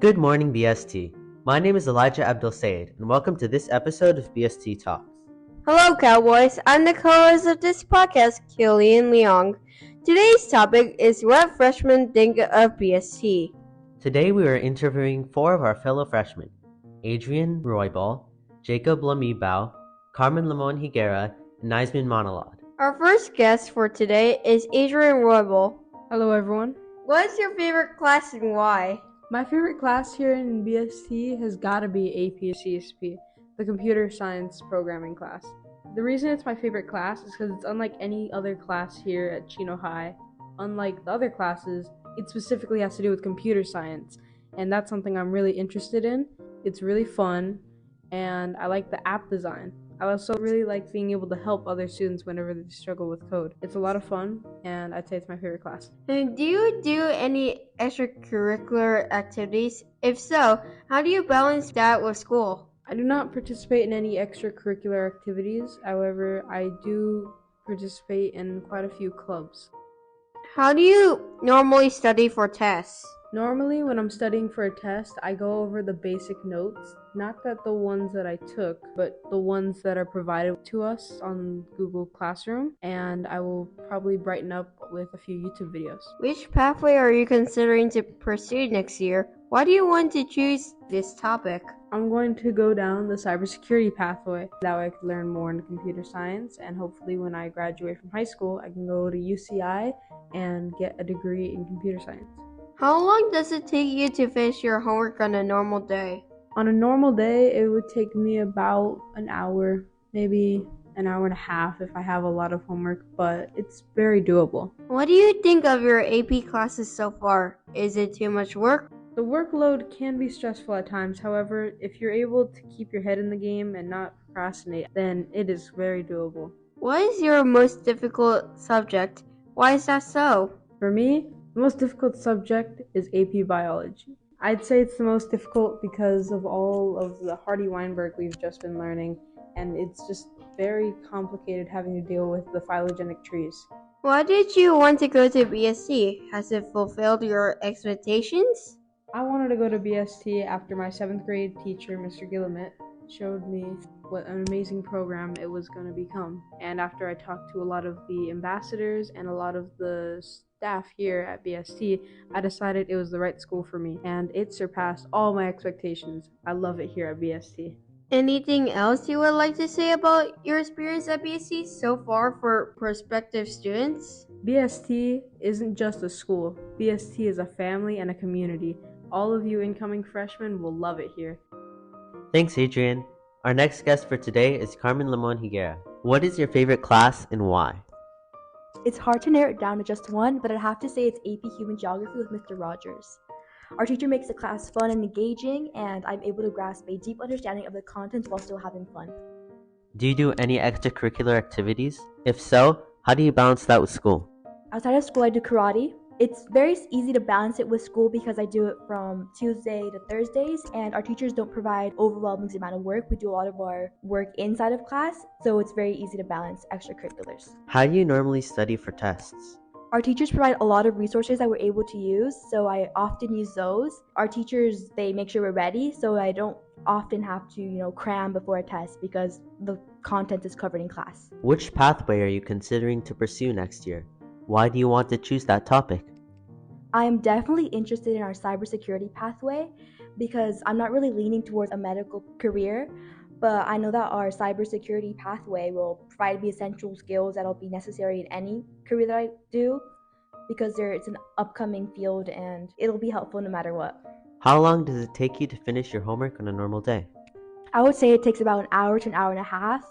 Good morning, BST. My name is Elijah Abdul Said, and welcome to this episode of BST Talks. Hello, Cowboys. I'm the co-host of this podcast, Killian Leong. Today's topic is what freshmen think of BST. Today we are interviewing four of our fellow freshmen, Adrian Roybal, Jacob Lamibao, Carmen Limon Higuera, and Naismin Monalad. Our first guest for today is Adrian Roybal. Hello, everyone. What is your favorite class and why? My favorite class here in BST has got to be AP CSP, the Computer Science Programming class. The reason it's my favorite class is because it's unlike any other class here at Chino High. Unlike the other classes, it specifically has to do with computer science, and that's something I'm really interested in. It's really fun, and I like the app design. I also really like being able to help other students whenever they struggle with code. It's a lot of fun, and I'd say it's my favorite class. And do you do any extracurricular activities? If so, how do you balance that with school? I do not participate in any extracurricular activities. However, I do participate in quite a few clubs. How do you normally study for tests? Normally, when I'm studying for a test, I go over the basic notes, not that the ones that I took, but the ones that are provided to us on Google Classroom, and I will probably brighten up with a few YouTube videos. Which pathway are you considering to pursue next year? Why do you want to choose this topic? I'm going to go down the cybersecurity pathway. That way I can learn more in computer science, and hopefully when I graduate from high school, I can go to UCI and get a degree in computer science. How long does it take you to finish your homework on a normal day? On a normal day, it would take me about an hour, maybe an hour and a half if I have a lot of homework, but it's very doable. What do you think of your AP classes so far? Is it too much work? The workload can be stressful at times. However, if you're able to keep your head in the game and not procrastinate, then it is very doable. What is your most difficult subject? Why is that so? For me, the most difficult subject is AP Biology. I'd say it's the most difficult because of all of the Hardy-Weinberg we've just been learning, and it's just very complicated having to deal with the phylogenetic trees. Why did you want to go to BST? Has it fulfilled your expectations? I wanted to go to BST after my 7th grade teacher, Mr. Gillimet, showed me what an amazing program it was going to become. And after I talked to a lot of the ambassadors and a lot of the staff here at BST, I decided it was the right school for me, and it surpassed all my expectations. I love it here at BST. Anything else you would like to say about your experience at BST so far for prospective students? BST isn't just a school. BST is a family and a community. All of you incoming freshmen will love it here. Thanks, Adrian. Our next guest for today is Carmen Limon Higuera. What is your favorite class and why? It's hard to narrow it down to just one, but I'd have to say it's AP Human Geography with Mr. Rogers. Our teacher makes the class fun and engaging, and I'm able to grasp a deep understanding of the content while still having fun. Do you do any extracurricular activities? If so, how do you balance that with school? Outside of school, I do karate. It's very easy to balance it with school because I do it from Tuesday to Thursdays, and our teachers don't provide overwhelming amount of work. We do a lot of our work inside of class, so it's very easy to balance extracurriculars. How do you normally study for tests? Our teachers provide a lot of resources that we're able to use, so I often use those. Our teachers, they make sure we're ready, so I don't often have to, cram before a test because the content is covered in class. Which pathway are you considering to pursue next year? Why do you want to choose that topic? I am definitely interested in our cybersecurity pathway because I'm not really leaning towards a medical career, but I know that our cybersecurity pathway will provide me essential skills that'll be necessary in any career that I do because it's an upcoming field and it'll be helpful no matter what. How long does it take you to finish your homework on a normal day? I would say it takes about an hour to an hour and a half.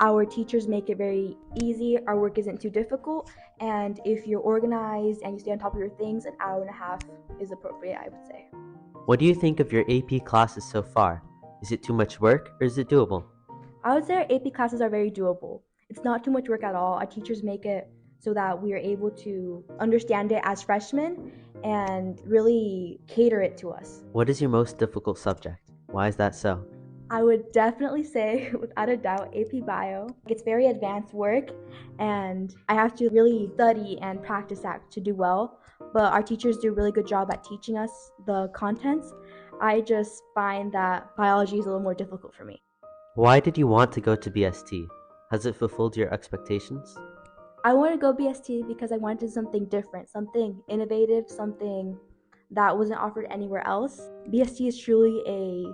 Our teachers make it very easy, our work isn't too difficult, and if you're organized and you stay on top of your things, an hour and a half is appropriate, I would say. What do you think of your AP classes so far? Is it too much work or is it doable? I would say our AP classes are very doable. It's not too much work at all. Our teachers make it so that we are able to understand it as freshmen and really cater it to us. What is your most difficult subject? Why is that so? I would definitely say, without a doubt, AP Bio. It's very advanced work, and I have to really study and practice that to do well. But our teachers do a really good job at teaching us the contents. I just find that biology is a little more difficult for me. Why did you want to go to BST? Has it fulfilled your expectations? I wanted to go BST because I wanted something different, something innovative, something that wasn't offered anywhere else. BST is truly a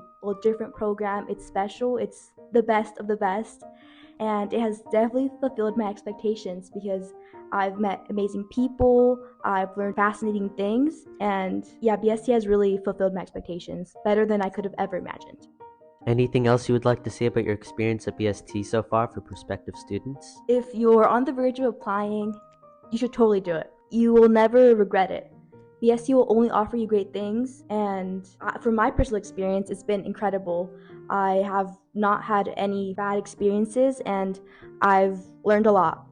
different program. It's special. It's the best of the best. And it has definitely fulfilled my expectations because I've met amazing people, I've learned fascinating things, and yeah, BST has really fulfilled my expectations better than I could have ever imagined. Anything else you would like to say about your experience at BST so far for prospective students? If you're on the verge of applying, you should totally do it. You will never regret it. BST will only offer you great things, and from my personal experience, it's been incredible. I have not had any bad experiences, and I've learned a lot.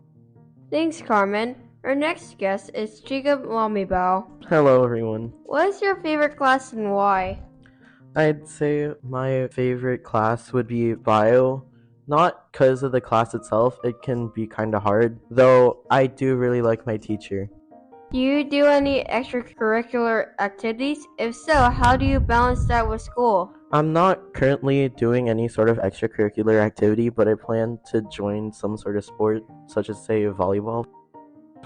Thanks, Carmen. Our next guest is Jacob Lamibao. Hello, everyone. What is your favorite class and why? I'd say my favorite class would be bio. Not because of the class itself, it can be kind of hard, though I do really like my teacher. Do you do any extracurricular activities? If so, how do you balance that with school? I'm not currently doing any sort of extracurricular activity, but I plan to join some sort of sport, such as, say, volleyball.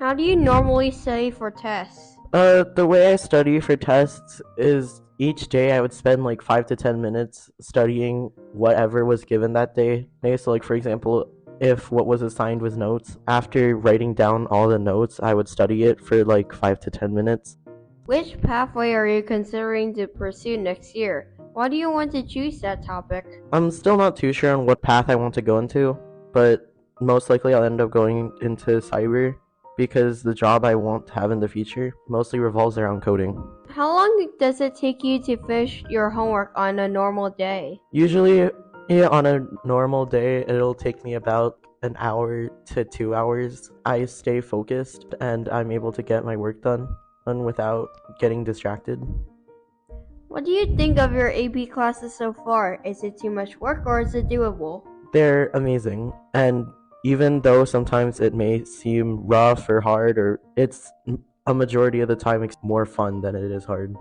How do you normally study for tests? The way I study for tests is each day I would spend like 5 to 10 minutes studying whatever was given that day. So, like, for example, if what was assigned was notes, after writing down all the notes, I would study it for like 5 to 10 minutes. Which pathway are you considering to pursue next year? Why do you want to choose that topic? I'm still not too sure on what path I want to go into, but most likely I'll end up going into cyber because the job I want to have in the future mostly revolves around coding. How long does it take you to finish your homework on a normal day? Usually, on a normal day, it'll take me about an hour to 2 hours. I stay focused and I'm able to get my work done without getting distracted. What do you think of your AP classes so far? Is it too much work or is it doable? They're amazing, and even though sometimes it may seem rough or hard, or it's a majority of the time it's more fun than it is hard.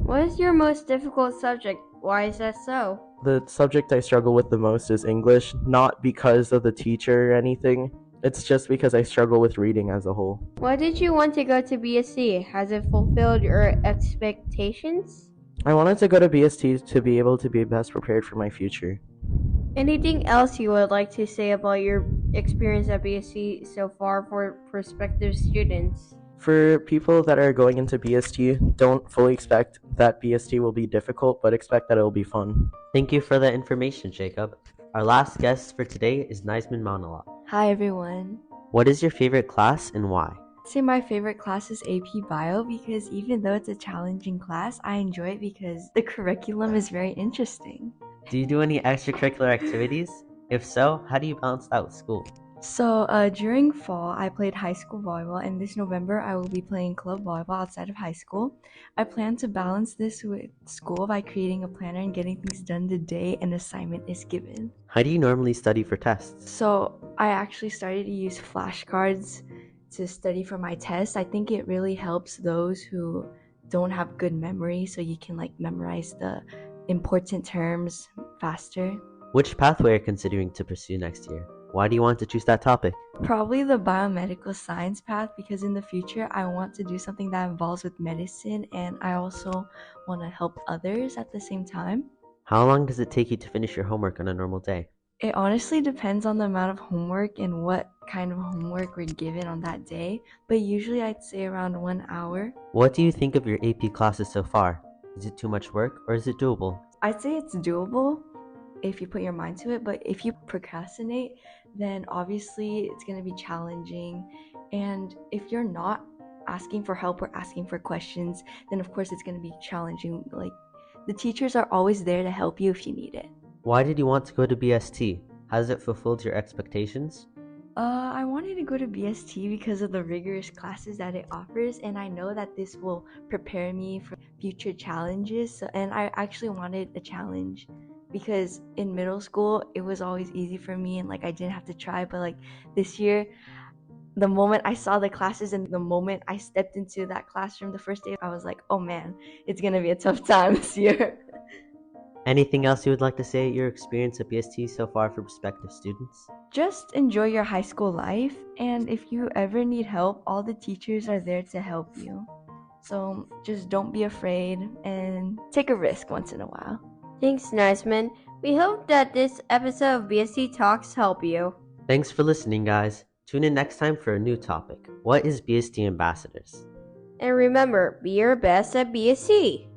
What is your most difficult subject? Why is that so? The subject I struggle with the most is English, not because of the teacher or anything. It's just because I struggle with reading as a whole. Why did you want to go to BSc? Has it fulfilled your expectations? I wanted to go to BST to be able to be best prepared for my future. Anything else you would like to say about your experience at BSc so far for prospective students? For people that are going into BST, don't fully expect that BST will be difficult, but expect that it will be fun. Thank you for the information, Jacob. Our last guest for today is Naisman Manala. Hi everyone. What is your favorite class and why? I'd say my favorite class is AP Bio because even though it's a challenging class, I enjoy it because the curriculum is very interesting. Do you do any extracurricular activities? If so, how do you balance that with school? So during fall, I played high school volleyball, and this November I will be playing club volleyball outside of high school. I plan to balance this with school by creating a planner and getting things done the day an assignment is given. How do you normally study for tests? So I actually started to use flashcards to study for my tests. I think it really helps those who don't have good memory, so you can memorize the important terms faster. Which pathway are you considering to pursue next year? Why do you want to choose that topic? Probably the biomedical science path because in the future I want to do something that involves with medicine, and I also want to help others at the same time. How long does it take you to finish your homework on a normal day? It honestly depends on the amount of homework and what kind of homework we're given on that day, but usually I'd say around 1 hour. What do you think of your AP classes so far? Is it too much work or is it doable? I'd say it's doable if you put your mind to it, but if you procrastinate, then obviously it's going to be challenging. And if you're not asking for help or asking for questions, then of course it's going to be challenging. The teachers are always there to help you if you need it. Why did you want to go to BST? Has it fulfilled your expectations? I wanted to go to BST because of the rigorous classes that it offers, and I know that this will prepare me for future challenges. And I actually wanted a challenge because in middle school it was always easy for me and I didn't have to try, but this year the moment I saw the classes and the moment I stepped into that classroom the first day, I was like, oh man, it's gonna be a tough time this year. Anything else you would like to say at your experience at BST so far for prospective students? Just enjoy your high school life, and if you ever need help, all the teachers are there to help you. So just don't be afraid and take a risk once in a while. Thanks, Niceman. We hope that this episode of BST Talks help you. Thanks for listening, guys. Tune in next time for a new topic. What is BST Ambassadors? And remember, be your best at BST.